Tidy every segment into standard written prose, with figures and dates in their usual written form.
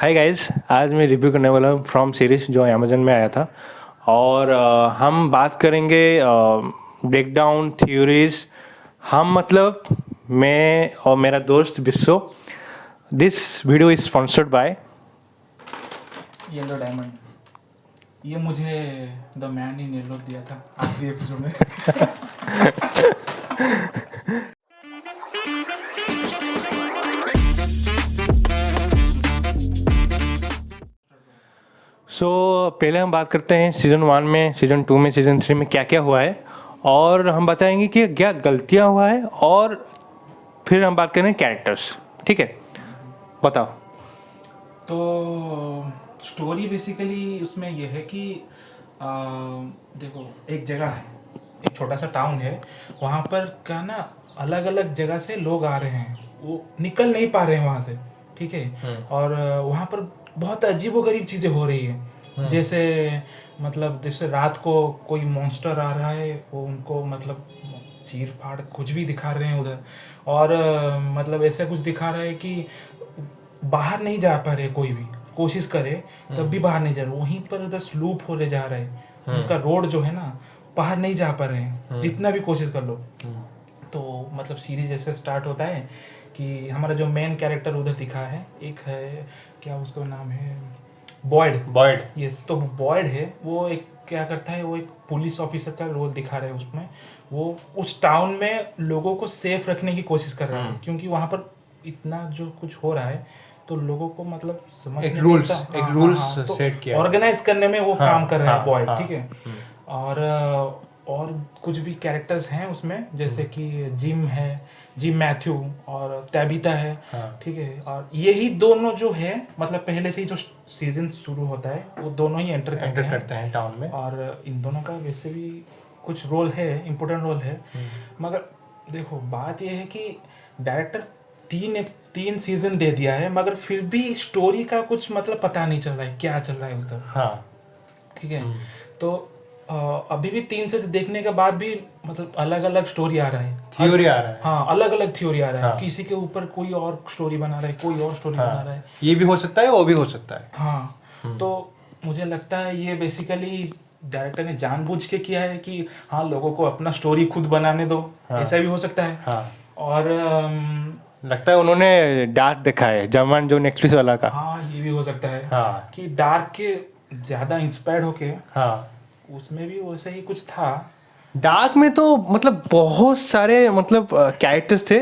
Hi guys, आज मैं review करने वाला हूँ फ्रॉम सीरीज़ जो अमेजन में आया था। और हम बात करेंगे ब्रेक डाउन थ्योरीज। हम मतलब मैं और मेरा दोस्त Bisso. This video is sponsored by Yellow Diamond. ये मुझे द मैन इन येलो दिया था आखिरी एपिसोड में। पहले हम बात करते हैं सीज़न 1 में, सीज़न 2 में, सीज़न 3 में क्या क्या हुआ है, और हम बताएंगे कि क्या गलतियाँ हुआ है, और फिर हम बात करेंगे कैरेक्टर्स। ठीक है, बताओ। तो स्टोरी बेसिकली उसमें यह है कि आ, देखो, एक जगह है, एक छोटा सा टाउन है। वहाँ पर क्या ना, अलग अलग जगह से लोग आ रहे हैं, वो निकल नहीं पा रहे हैं वहाँ से। ठीक है। और वहाँ पर बहुत अजीबोगरीब चीज़ें हो रही है। जैसे रात को कोई मॉन्स्टर आ रहा है, वो उनको मतलब चीर फाड़ कुछ भी दिखा रहे हैं उधर। और मतलब ऐसा कुछ दिखा रहा है कि बाहर नहीं जा पा रहे, कोई भी कोशिश करे तब भी बाहर नहीं जा रहे, वहीं पर बस लूप होने जा रहे हैं। उनका रोड जो है ना, बाहर नहीं जा पा रहे हैं, जितना भी कोशिश कर लो। तो मतलब सीरीज ऐसे स्टार्ट होता है कि हमारा जो मेन कैरेक्टर उधर दिखा है, एक है, क्या उसका नाम है, बॉयड। यस, तो बॉयड है, वो एक क्या करता है, वो एक पुलिस ऑफिसर का रोल दिखा रहे हैं उसमें। वो उस टाउन में लोगों को सेफ रखने की कोशिश कर रहा है, क्योंकि वहाँ पर इतना जो कुछ हो रहा है, तो लोगों को मतलब समझ एक में नहीं रूल्स आता। एक हाँ, रूल्स हाँ, हाँ, तो सेट किया है। ऑर्गेनाइज करने में वो काम कर रहा है बॉयड। हाँ। ठीक है। और कुछ भी कैरेक्टर्स हैं उसमें, जैसे कि जिम मैथ्यू और तैबिता है। हाँ। ठीक है। और यही दोनों जो है, मतलब पहले से ही जो सीजन शुरू होता है, वो दोनों ही एंटर करते हैं टाउन में। और इन दोनों का वैसे भी कुछ रोल है, इम्पोर्टेंट रोल है। मगर देखो, बात यह है कि डायरेक्टर तीन सीजन दे दिया है, मगर फिर भी स्टोरी का कुछ मतलब पता नहीं चल रहा है क्या चल रहा है उधर। हाँ। ठीक है। तो अभी भी 3 से देखने के बाद भी मतलब अलग अलग स्टोरी आ रहा है, थ्योरी आ रहा है। हाँ, अलग अलग थ्योरी आ रहा है। हाँ। किसी के ऊपर कोई और स्टोरी बना रहा है, कोई और स्टोरी बना रहा है। ये भी हो सकता है, वो भी हो सकता है। हाँ। तो मुझे लगता है ये बेसिकली डायरेक्टर ने जानबूझ के किया है कि हाँ, लोगों को अपना स्टोरी खुद बनाने दो। ऐसा भी हो सकता है। हाँ। और लगता है उन्होंने डार्क देखा है, जवान जो नेटफ्लिक्स वाला का। हाँ, ये भी हो सकता है हाँ। कि डार्क के ज़्यादा इंस्पायर्ड होके हाँ। उसमें भी वैसे ही कुछ था। डार्क में तो मतलब बहुत सारे मतलब कैरेक्टर्स थे,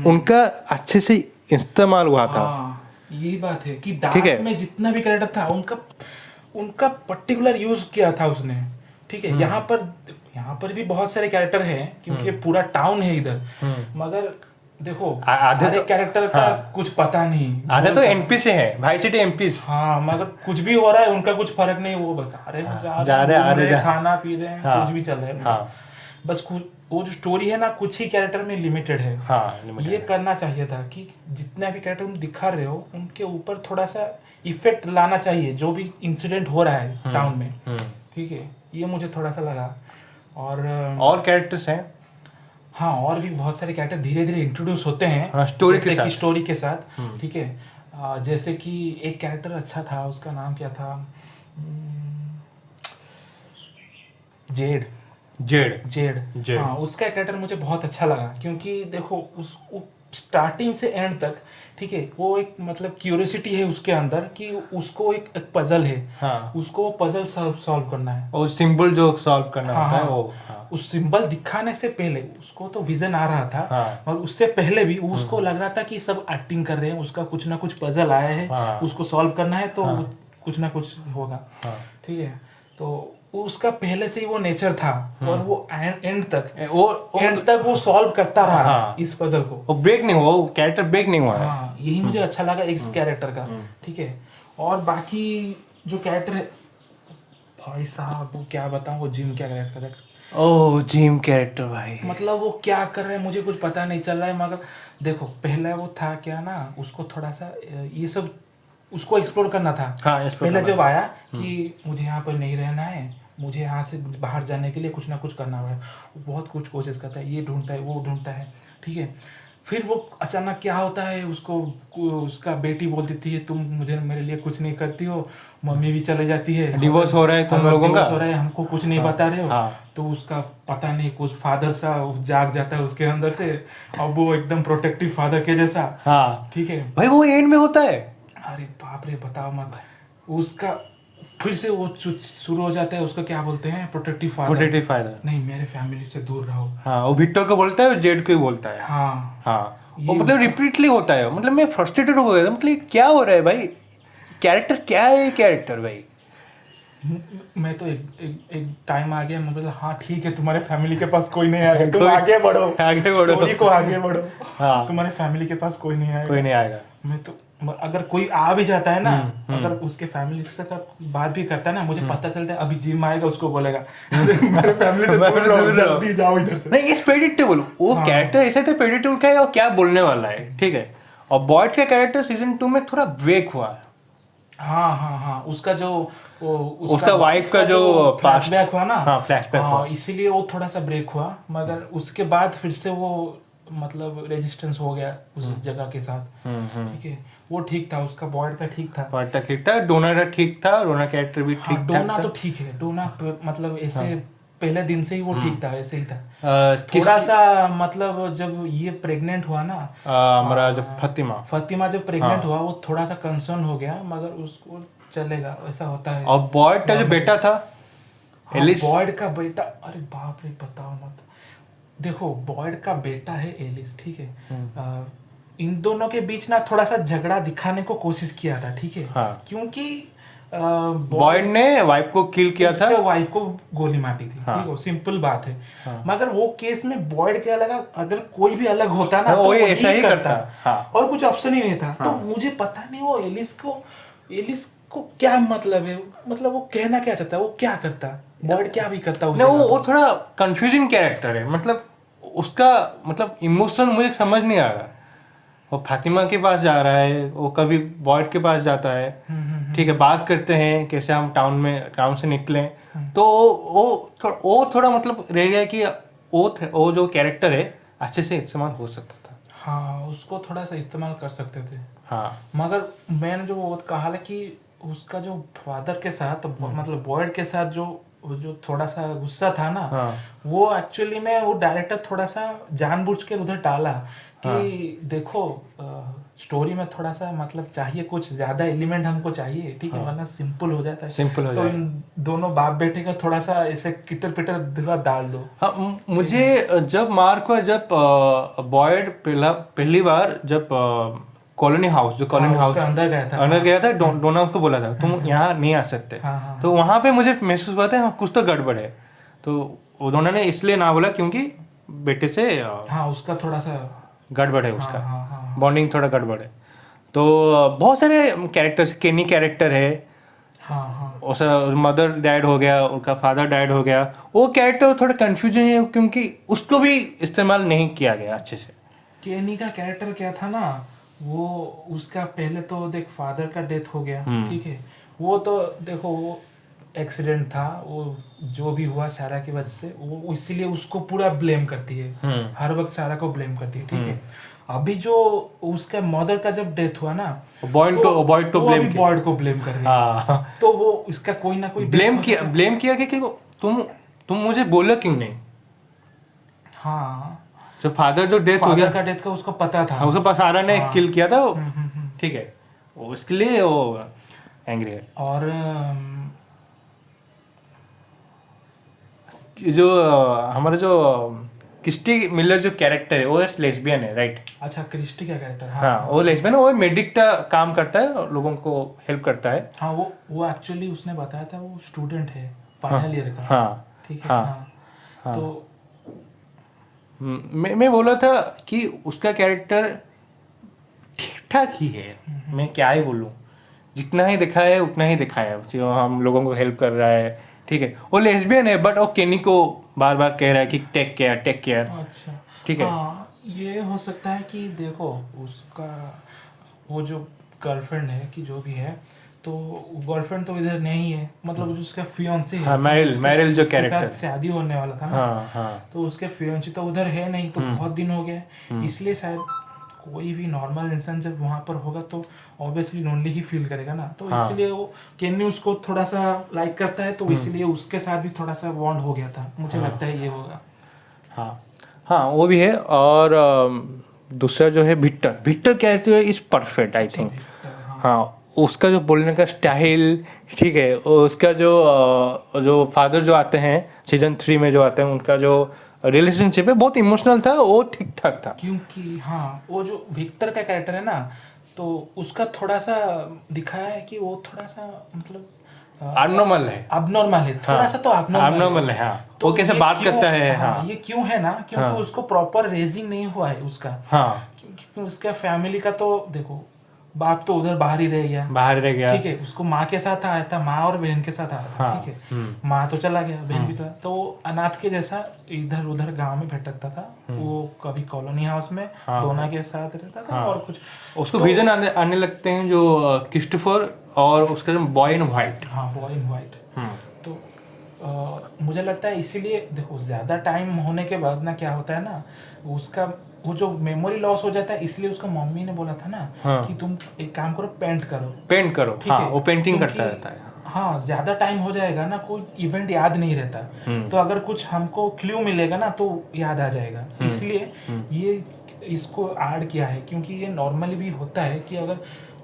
उनका अच्छे से इस्तेमाल हुआ था। हाँ, यही बात है कि ठीक डार्क है। में जितना भी कैरेक्टर था, उनका उनका पर्टिकुलर यूज किया था उसने। ठीक है। यहाँ पर भी बहुत सारे कैरेक्टर हैं, क्योंकि ये पूरा टाउन है इधर। मगर देखो, आधे सारे तो कैरेक्टर का कुछ पता नहीं, आधे जो तो होता है। एमपी से है, भाई सिटी एमपी। हाँ, मगर कुछ भी हो रहा है, उनका कुछ फर्क नहीं, वो बस आ रहे हैं, जा रहे हैं, घूम रहे हैं, खाना पी रहे हैं, कुछ भी चल रहा है उनका। बस कुछ वो जो स्टोरी है ना, कुछ ही कैरेक्टर में लिमिटेड है। ये करना चाहिए था कि जितने भी कैरेक्टर तुम दिखा रहे हो, उनके ऊपर थोड़ा सा इफेक्ट लाना चाहिए, जो भी इंसिडेंट हो रहा है टाउन में। ठीक है। ये मुझे थोड़ा सा लगा। और कैरेक्टर्स हैं। हाँ, और भी बहुत सारे कैरेक्टर धीरे धीरे इंट्रोड्यूस होते हैं। हाँ, स्टोरी के साथ। ठीक है। जैसे कि एक कैरेक्टर अच्छा था, उसका नाम क्या था, जेड। जेड। हाँ, उसका कैरेक्टर मुझे बहुत अच्छा लगा, क्योंकि देखो उस स्टार्टिंग से एंड तक, ठीक है, वो एक मतलब क्यूरियोसिटी है उसके अंदर कि उसको एक पजल है। हाँ। उसको वो पजल सॉल्व करना है, और सिंबल जो सॉल्व करना हाँ, होता है हाँ, वो। उस सिंबल दिखाने से पहले उसको तो विजन आ रहा था। हाँ। और उससे पहले भी उसको लग रहा था कि सब एक्टिंग कर रहे हैं, उसका कुछ ना कुछ पजल आया है। हाँ। उसको सॉल्व करना है, तो कुछ ना कुछ होगा। हाँ। ठीक है। तो उसका पहले से ही वो नेचर था, और वो एंड तक वो सॉल्व करता रहा। हाँ। इस पजल को वो ब्रेक नहीं हुआ, वो कैरेक्टर ब्रेक नहीं हुआ है। हाँ, यही मुझे अच्छा लगा इस कैरेक्टर का। ठीक है। और बाकी जो कैरेक्टर है, भाई साहब, वो क्या बताऊं, वो जिम क्या कैरेक्टर है। ओह, जिम कैरेक्टर भाई, मतलब वो क्या कर रहे हैं मुझे कुछ पता नहीं चल रहा है। मगर देखो, पहले वो था क्या ना, उसको थोड़ा सा ये सब उसको एक्सप्लोर करना था। हाँ, explore पहले करना जब आया कि मुझे यहाँ पर नहीं रहना है, मुझे यहाँ से बाहर जाने के लिए कुछ ना कुछ करना है, वो बहुत कुछ कोशिश करता है, ये ढूंढता है, वो ढूंढता है। ठीक है। फिर वो अचानक क्या होता है, उसको उसका बेटी बोल देती है तुम मुझे मेरे लिए कुछ नहीं करती हो, मम्मी भी चले जाती है, डिवोर्स हो रहा है तुम हमारा लोगों का। डिवोर्स हो रहा है, हमको कुछ नहीं बता रहे हो। हाँ। तो उसका पता नहीं कुछ फादर सा जाग जाता है उसके अंदर से, अब वो एकदम प्रोटेक्टिव फादर के जैसा। हाँ ठीक है भाई, वो एंड में होता है। अरे बाप रे बताओ मत, उसका फिर से वो शुरू हो जाता है, उसको क्या बोलते हैं, प्रोटेक्टिव फादर। Protective father. नहीं मेरे फैमिली से दूर रहो। हाँ, वो विक्टर को बोलता है और जेड को ही बोलता है। हाँ हाँ, वो ये मतलब उसका- रिपीटली होता है। मतलब मैं फ्रस्ट्रेटेड हो गया था, मतलब ये क्या हो रहा है भाई, कैरेक्टर क्या है ये कैरेक्टर भाई। मैं तो एक टाइम आ गया, मैं बोला हाँ ठीक है, तुम्हारे फैमिली के पास कोई नहीं आएगा, तुम कोई- आगे बढ़ो, आगे बढ़ो। स्टोरी को आगे बढ़ो। हाँ। तुम्हारे फैमिली के पास कोई नहीं आएगा। कोई नहीं आएगा। मैं तो अगर कोई आ भी जाता है ना, हम्म। अगर उसके फैमिली से का बात भी करता है ना, मुझे पता चलता है अभी जिम आएगा, उसको बोलेगा मेरे फैमिली से दूर रहो, जल्दी जाओ इधर से। नहीं, इस प्रेडिक्टेबल वो हाँ। कैरेक्टर ऐसे थे, प्रेडिक्टेबल क्या है और क्या बोलने वाला है, ठीक है। और बॉयड का कैरेक्टर सीजन 2 में थोड़ा ब्रेक हुआ। हाँ हाँ हाँ, उसका जो उसका वाइफ का जो फ्लैशबैक हुआ ना, हाँ, फ्लैशबैक हुआ। इसीलिए वो थोड़ा सा ब्रेक हुआ, मगर उसके बाद फिर से वो मतलब रेजिस्टेंस हो गया उस जगह के साथ। ठीक है, वो ठीक था, उसका बॉयड का ठीक था, बॉयड का ठीक था, डोना का ठीक था, डोना कैरेक्टर भी हाँ ठीक डोना था। तो ठीक है, डोना मतलब ऐसे पहले दिन से ही वो ठीक था, ऐसे ही था। किस थोड़ा सा मतलब जब ये प्रेग्नेंट हुआ ना, हमारा जो फतिमा जब प्रेग्नेंट हुआ, वो थोड़ा सा कंसर्न हो गया, मगर उसको चलेगा, ऐसा होता है। और बॉयड का जो बेटा था एलिस, बॉयड का बेटा, अरे बाप रे बताओ मत। देखो बॉयड का बेटा है एलिस, ठीक है। इन दोनों के बीच ना थोड़ा सा झगड़ा दिखाने को कोशिश किया था, ठीक है। हाँ। क्योंकि बॉयड ने वाइफ को किल किया था, वाइफ को गोली मारी थी, हाँ। ठीक है, सिंपल बात है। हाँ। मगर वो केस में बॉयड के अलग, अगर कोई भी अलग होता ना, हाँ, तो वो वही ऐसा ही करता। हाँ। और कुछ ऑप्शन ही नहीं था। तो हाँ। मुझे पता नहीं वो एलिस को क्या मतलब है, मतलब वो कहना क्या चाहता है, वो क्या करता, बॉयड क्या भी करता उस नहीं, जगह वो पे। थोड़ा कंफ्यूजिंग कैरेक्टर है। मतलब उसका मतलब इमोशन मुझे समझ नहीं आ रहा। वो फातिमा के पास जा रहा है, वो कभी बॉयड के पास जाता है, ठीक है, बात करते हैं कैसे हम टाउन से निकलें। तो वो थोड़ा मतलब रह गया कि वो जो कैरेक्टर है अच्छे से इस्तेमाल हो सकता था। हाँ उसको थोड़ा सा इस्तेमाल कर सकते थे। हाँ। मगर मैंने जो वो कहा ना कि उसका जो फादर के साथ, मतलब बॉयड के साथ जो थोड़ा सा गुस्सा था ना, हाँ। वो एक्चुअली में वो डायरेक्टर थोड़ा सा जानबूझ के उधर डाला कि देखो स्टोरी में थोड़ा सा मतलब चाहिए, कुछ ज्यादा एलिमेंट हमको चाहिए, ठीक है, वरना सिंपल हो जाता है। सिंपल हो तो जाए। इन दोनों बाप बेटे का थोड़ा सा ऐसे किटर पिटर दिला डाल दो। हाँ, मुझे जब मार्क हुआ, जब बॉयड पहली बार जब कॉलोनी हाउस उसके अंदर गया था, डोना उसको बोला था तुम यहाँ नहीं आ सकते। हाँ। तो वहाँ पे मुझे महसूस हुआ था हाँ, कुछ तो गड़बड़ है। तो डोना ने इसलिए ना बोला क्योंकि बेटे से हाँ उसका थोड़ा सा गड़बड़ है, उसका हाँ। बॉन्डिंग थोड़ा गड़बड़ है। तो बहुत सारे कैरेक्टर्स, केनी कैरेक्टर है, हाँ उसका मदर डैड हो गया, उनका फादर डैड हो गया। वो कैरेक्टर थोड़ा कंफ्यूजन है क्योंकि उसको भी इस्तेमाल नहीं किया गया अच्छे से। केनी का कैरेक्टर क्या था ना, वो उसका पहले तो देख फादर का डेथ हो गया, ठीक है, वो तो देखो वो एक्सीडेंट था, वो जो भी हुआ सारा की वजह से, वो इसीलिए उसको पूरा ब्लेम करती है, हर वक्त सारा को ब्लेम करती है, ठीक है। अभी जो उसका मदर का जब डेथ हुआ ना, बॉयड को ब्लेम किया, बॉयड को ब्लेम कर रही है। हाँ। तो वो इसका कोई ना कोई ब्लेम किया कि तुम मुझे बोला क्यों नहीं। हाँ जब फादर जो डेथ हो फादर गया, का डेथ का उसको पता था, उसके पास सारा ने किल किया था, ठीक है, उसके लिए वो एंग्री है। और जो हमारा जो क्रिस्टी मिलर जो कैरेक्टर है वो लेस्बियन है, राइट। अच्छा क्रिस्टी का कैरेक्टर, हाँ, वो लेस्बियन है, वो मेडिक का काम करता है और लोगों को हेल्प करता है। हाँ वो एक्चुअली उसने बताया था वो स्टूडेंट है फाइनल ईयर का, हाँ, ठीक है। हाँ। तो मैं बोला था कि उसका कैरेक्टर ठीक ठाक ही है, मैं क्या ही बोलूँ, जितना ही दिखाया है उतना ही दिखाया है, जो हम लोगों को हेल्प कर रहा है, ठीक है। वो लेस्बियन है बट वो केनी को बार बार कह रहा है कि टेक केयर। अच्छा ठीक है। हाँ, ये हो सकता है कि देखो उसका वो जो गर्लफ्रेंड है कि जो भी है, तो गर्लफ्रेंड तो इधर नहीं है, मतलब जो उसका फियांसी है, हाँ, मैरिल जो उसके साथ कैरेक्टर। शादी होने वाला था ना, हाँ हाँ तो उसके फियांसी तो उधर है नहीं, तो बहुत दिन हो गए, इसलिए शायद कोई भी नॉर्मल इंसान जब वहाँ पर होगा तो ऑब्वियसली लोनली ही फील करेगा ना, तो हाँ। इसलिए वो केन्नी उसको थोड़ा सा लाइक करता है, तो इसलिए उसके साथ भी थोड़ा सा बॉन्ड हो गया था, मुझे लगता है ये होगा। हाँ हाँ, वो भी है। और दूसरा जो है Victor character is perfect I think. हाँ, उसका जो बोलने का स्टाइल ठीक है, और उसका जो फादर जो आते हैं सीजन 3 में जो आते हैं, उनका जो रिलेशनशिप है बहुत इमोशनल था, वो ठीक ठाक था। क्योंकि हाँ, वो जो विक्टर का कैरेक्टर है ना, तो उसका थोड़ा सा दिखाया है कि वो थोड़ा सा मतलब अबनॉर्मल है। अबनॉर्मल है, थोड़ा सा तो अबनॉर्मल है। हाँ, तो वो कैसे ये बात क्यों- करता है। हाँ, हाँ ये क्यों है ना, क्योंकि उसको प्रॉपर रेजिंग नहीं हुआ है उसका। हाँ, क्योंकि उसका फैमिली का तो देखो, बाप तो उधर बाहर ही रह गया, बाहर रह गया। ठीक है, उसको माँ के साथ आया था, माँ और बहन के साथ आया था, हाँ, ठीक है, माँ तो चला गया, बहन भी चला, तो वो अनाथ के जैसा इधर उधर गांव में भटकता था, वो कभी कॉलोनी हाउस में डोना के साथ रहता था, और कुछ उसको विजन आने लगते हैं जो क्रिस्टोफर और उसका जो बॉय इन व्हाइट। हाँ, बॉय इन व्हाइट। तो मुझे लगता है इसीलिए देखो, ज़्यादा टाइम होने के बाद ना क्या होता है ना, उसका वो जो मेमोरी लॉस हो जाता है, इसलिए उसका मम्मी ने बोला था ना कि तुम एक काम करो, पेंट करो। ठीक हाँ, है, वो पेंटिंग क्योंकि करता रहता है। हाँ, ज़्यादा टाइम हो जाएगा ना, कोई इवेंट याद नहीं रहता, तो अगर कुछ हमको क्लू मिलेगा ना तो याद आ जाएगा, इसलिए ये इसको ऐड किया है, क्योंकि ये नॉर्मली भी होता है कि अगर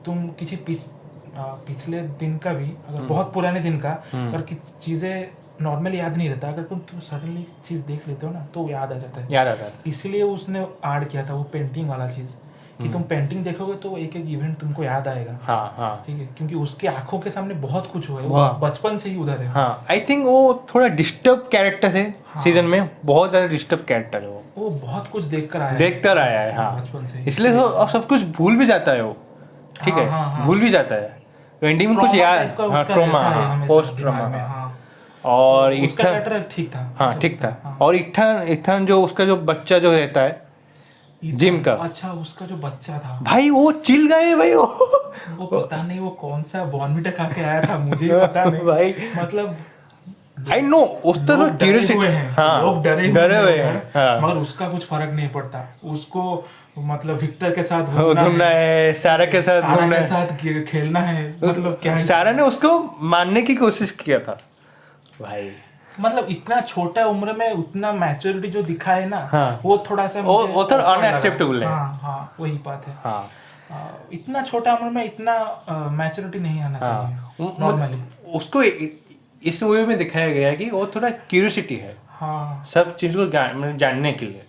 तुम किसी पिछले दिन का भी, अगर बहुत पुराने दिन का अगर चीज़ें नॉर्मली याद नहीं रहता, अगर तुम सडनली चीज़ देख लेते हो ना तो याद आ जाता है, याद आता है। इसलिए उसने ऐड किया था वो पेंटिंग वाला चीज़, कि तुम पेंटिंग देखोगे तो एक एक इवेंट तुमको याद आएगा। हाँ हाँ ठीक है, क्योंकि उसकी आंखों के सामने बहुत कुछ हुआ है, वो वाह। बचपन से ही उधर है। हाँ, आई थिंक वो थोड़ा डिस्टर्ब कैरेक्टर है। सीजन में बहुत ज़्यादा डिस्टर्ब कैरेक्टर है वो बहुत कुछ देखकर आया है। हाँ, बचपन से, इसलिए तो अब सब कुछ भूल भी जाता है वो। ठीक है, भूल भी जाता है, एंडिंग में कुछ याद। हाँ, ट्रॉमा, पोस्ट ट्रॉमा। और उसका कैरेक्टर ठीक था। हाँ, ठीक था। और इथान जो उसका जो बच्चा जो रहता है जिम का, अच्छा, उसका जो बच्चा था भाई वो चिल गए भाई वो पता नहीं वो कौन सा बॉर्नविटा खा के आया था, मुझे भी पता नहीं भाई, मतलब आई नो उस तरह क्यूरियोसिटी। हाँ, लोग डरे हुए हैं। हाँ, मगर उसका कुछ फर्क नहीं पड़ता उसको, मतलब विक्टर के साथ घूमना है, सारा के साथ घूमना है, साथ खेलना है, मतलब क्या है? सारा ने उसको मानने की कोशिश किया था भाई। मतलब इतना छोटा उम्र में उतना मैच्योरिटी जो दिखा है ना, हाँ, वो थोड़ा सा वो तो अनएक्सेप्टेबल है। हाँ, वही बात है। हाँ, इतना छोटा उम्र में इतना मैच्योरिटी नहीं आना चाहिए नॉर्मली। उसको इस मूवी में दिखाया गया है कि वो थोड़ा क्यूरियोसिटी है, हाँ, सब चीज को जानने के लिए।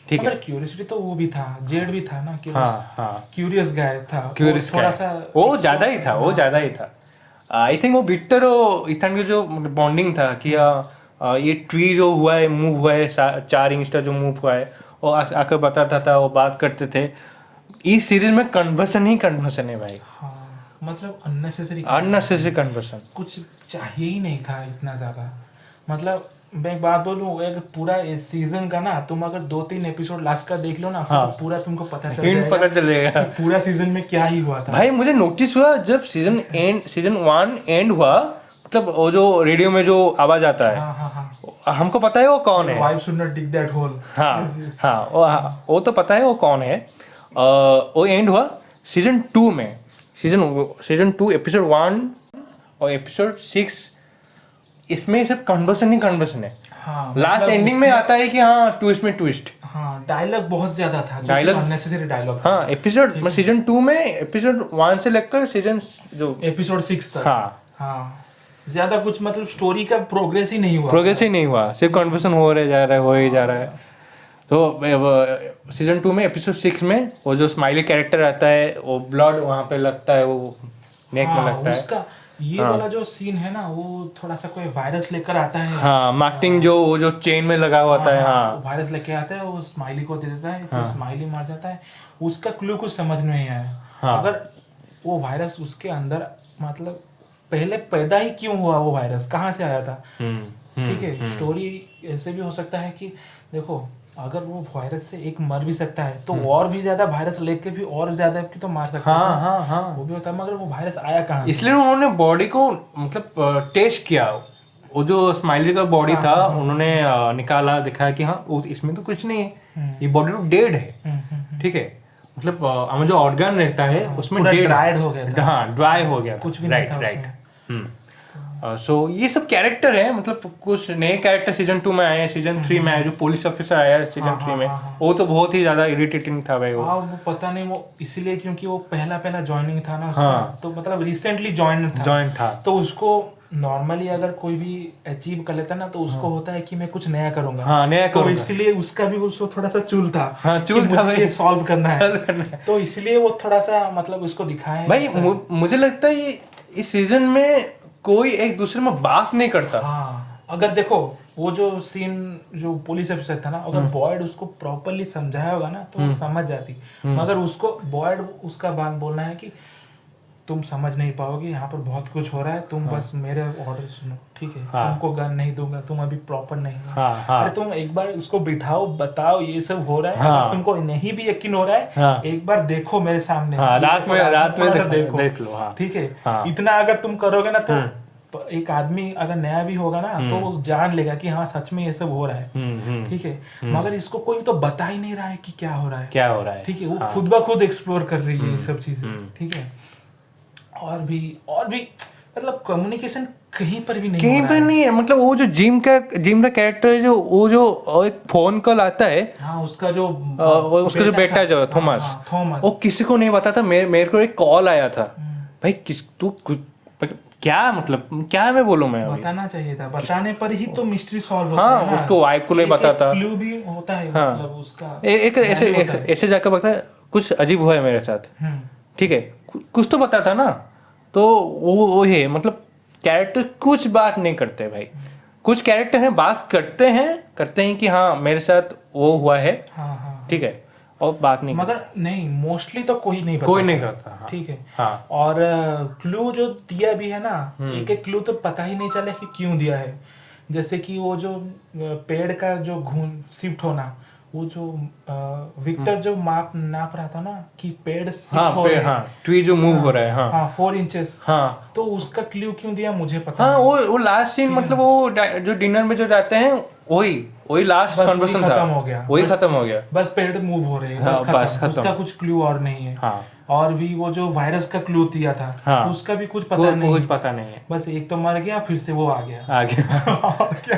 ठीक है, क्यूरियोसिटी तो वो भी था, जेड भी था ना, हाँ, क्यूरियस गाय था, क्यूरियस थोड़ा सा वो ज्यादा ही था, वो ज्यादा ही था। आई थिंक वो विक्टर और इथान की जो बॉन्डिंग था कि ये ट्री जो हुआ है, मूव हुआ है, 4 इंच का जो मूव हुआ है, वो आकर बताता था, वो बात करते थे। इस सीरीज में कन्वर्सन है भाई। हाँ, मतलब अननेसेसरी कन्वर्सन, कुछ चाहिए ही नहीं था इतना ज्यादा। मतलब मैं एक बात बोलूं, एक पूरा सीजन का ना तुम अगर 2-3 एपिसोड लास्ट का देख लो ना, तो पूरा तुमको पता चल जाएगा कि पूरा सीजन में क्या ही हुआ था। भाई मुझे नोटिस हुआ जब सीजन 1 एंड हुआ, मतलब वो जो रेडियो में जो आवाज आता है, हमको पता है वो कौन है। Wife should not dig that hole. हाँ, वो तो पता है वो कौन है। वो एंड हुआ सीजन 2 में। सीजन 2 एपिसोड 1 और एपिसोड 6, इसमें सिर्फ कन्वर्सन है। हाँ, लास्ट एंडिंग में आता है कि हाँ, ट्विस्ट। हाँ, डायलॉग बहुत ज्यादा था, डायलॉग अननेसेसरी डायलॉग। हाँ, एपिसोड सीजन 2 में एपिसोड 1 से लेकर सीजन जो एपिसोड 6 तक। हाँ, ज्यादा कुछ मतलब स्टोरी का प्रोग्रेस ही नहीं हुआ, सिर्फ कन्वर्सन हो ही जा रहा है। तो सीजन 2 में एपिसोड 6 में वो जो स्माइली कैरेक्टर आता है, वो ब्लड वहाँ पे लगता है, वो नेक में लगता है। उसका ये वाला जो सीन है ना, वो थोड़ा सा कोई वायरस लेकर आता है। हाँ, मार्केटिंग जो चेन में लगा हुआ होता है। हाँ, वायरस लेके आता है, वो स्माइली को दे देता है, फिर स्माइली मर जाता है। उसका क्लू कुछ समझ में नहीं आया। अगर वो वायरस उसके अंदर, मतलब पहले पैदा ही क्यों हुआ, वो वायरस कहाँ से आया था? ठीक है, स्टोरी ऐसे भी हो सकता है कि देखो अगर वो वायरस से एक मर भी सकता है तो और भी ज्यादा वायरस लेके भी और ज्यादा की तो मार सकता हाँ है। हाँ हाँ, वो भी होता है, मगर वो वायरस आया कहाँ से? इसलिए उन्होंने बॉडी को मतलब टेस्ट किया। वो जो स्माइली का बॉडी था उन्होंने निकाला, दिखाया कि हाँ इसमें तो कुछ नहीं है, ये बॉडी तो डेड है। ठीक है, मतलब हमें जो ऑर्गन रहता है उसमें पूरा डेड ड्राइड हो गया था। हाँ ड्राई हो गया, कुछ भी नहीं राइट था राइट। सो ये सब कैरेक्टर है, मतलब कुछ नए कैरेक्टर सीजन 2 में आए हैं, सीजन 3 में आए, जो पुलिस ऑफिसर आया है सीजन 3 में, वो तो बहुत ही ज्यादा इरिटेटिंग था भाई वो। हाँ वो पता नहीं, वो इसलिए क्योंकि वो पहला ज्वाइनिंग था ना उसका, तो मतलब रिसेंटली ज्वाइन था, तो उसको नॉर्मली अगर कोई भी अचीव कर लेता ना तो उसको होता है कि मैं कुछ नया करूंगा। हाँ नया तो करूंगा। इसलिए उसका भी उसको थोड़ा सा चूल था। हाँ चूल कि था मुझे भाई, ये सॉल्व करना है। solve करना है। तो इसलिए वो थोड़ा सा मतलब उसको दिखाया है भाई ऐसा। मुझे लगता है इस सीजन में कोई एक दूसरे में बात नहीं करता। हाँ अगर देखो वो जो सीन जो पुलिस ऑफिसर था ना, अगर बॉयड उसको प्रॉपरली समझाया होगा ना तो वो समझ जाती। मगर उसको बॉयड उसका बात बोलना है कि तुम समझ नहीं पाओगे, यहाँ पर बहुत कुछ हो रहा है, तुम बस मेरे ऑर्डर सुनो, ठीक है? तुमको गन नहीं दूंगा, तुम अभी प्रॉपर नहीं हो। हाँ अरे तुम एक बार उसको बिठाओ, बताओ ये सब हो रहा है। हाँ। अगर तुमको नहीं भी यकीन हो रहा है, हाँ। एक बार देखो मेरे सामने। हाँ, रात में थोड़ा सा देख लो। हाँ। ठीक है? हाँ। इतना अगर तुम करोगे ना तो एक आदमी अगर नया भी होगा ना तो वो जान लेगा कि हाँ सच में ये सब हो रहा है। ठीक है? मगर इसको कोई तो बता ही नहीं रहा है कि क्या हो रहा है, क्या हो रहा है। ठीक है? वो खुद ब खुद एक्सप्लोर कर रही है ये सब चीजें, ठीक है? और भी मतलब कम्युनिकेशन कहीं पर भी नहीं कहीं हो पर रहा है। नहीं है, मतलब वो जो जिम का कैरेक्टर है, जो वो जो एक फोन कॉल आता है, हाँ उसका जो उसका जो बेटा जो थॉमस, थॉमस वो किसी को नहीं पता था। मेरे को एक कॉल आया था, भाई किस तू कुछ क्या मतलब क्या मैं बोलूं मैं अभी? बताना चाहिए था, बताने पर ही तो मिस्ट्री सॉल्व होता हाँ है ना। उसको वाइफ को नहीं पता था। क्लू भी होता है, हाँ। मतलब उसका एक ऐसे जाकर बता कुछ अजीब हुआ है मेरे साथ, ठीक है, कुछ तो पता था ना। तो वो है, मतलब कैरेक्टर कुछ बात नहीं करते भाई। कुछ कैरेक्टर हैं बात करते हैं कि हाँ मेरे साथ वो हुआ है, हाँ ठीक है, और बात नहीं मगर नहीं, मोस्टली तो कोई नहीं कोई नहीं करता। हाँ। ठीक है? हाँ। और क्लू जो दिया भी है ना, एक एक क्लू तो पता ही नहीं चला कि क्यों दिया है। जैसे कि वो जो पेड़ का जो शिफ्ट होना, वो जो विक्टर जो नाप रहा था ना कि पेड़ शिफ्ट हो रहे हैं। हाँ ट्री जो मूव हो रहा है। हाँ 4 इंचेस। हाँ तो उसका क्लू क्यों दिया मुझे पता हाँ, नहीं। वो लास्ट सीन, मतलब वो जो डिनर में जो जाते हैं वही लास्ट बस कन्वर्सेशन था, खत्म हो गया, वही बस खत्म हो गया। बस पेड़ मूव हो रहे हैं, हाँ, बस खत्म। उसका कुछ क्लू और नहीं है। हाँ। और भी वो जो वायरस का क्लू दिया था, हाँ। उसका भी कुछ पता नहीं। कुछ पता नहीं है, बस एक तो मर गया, फिर से वो आ गया। आ गया। और क्या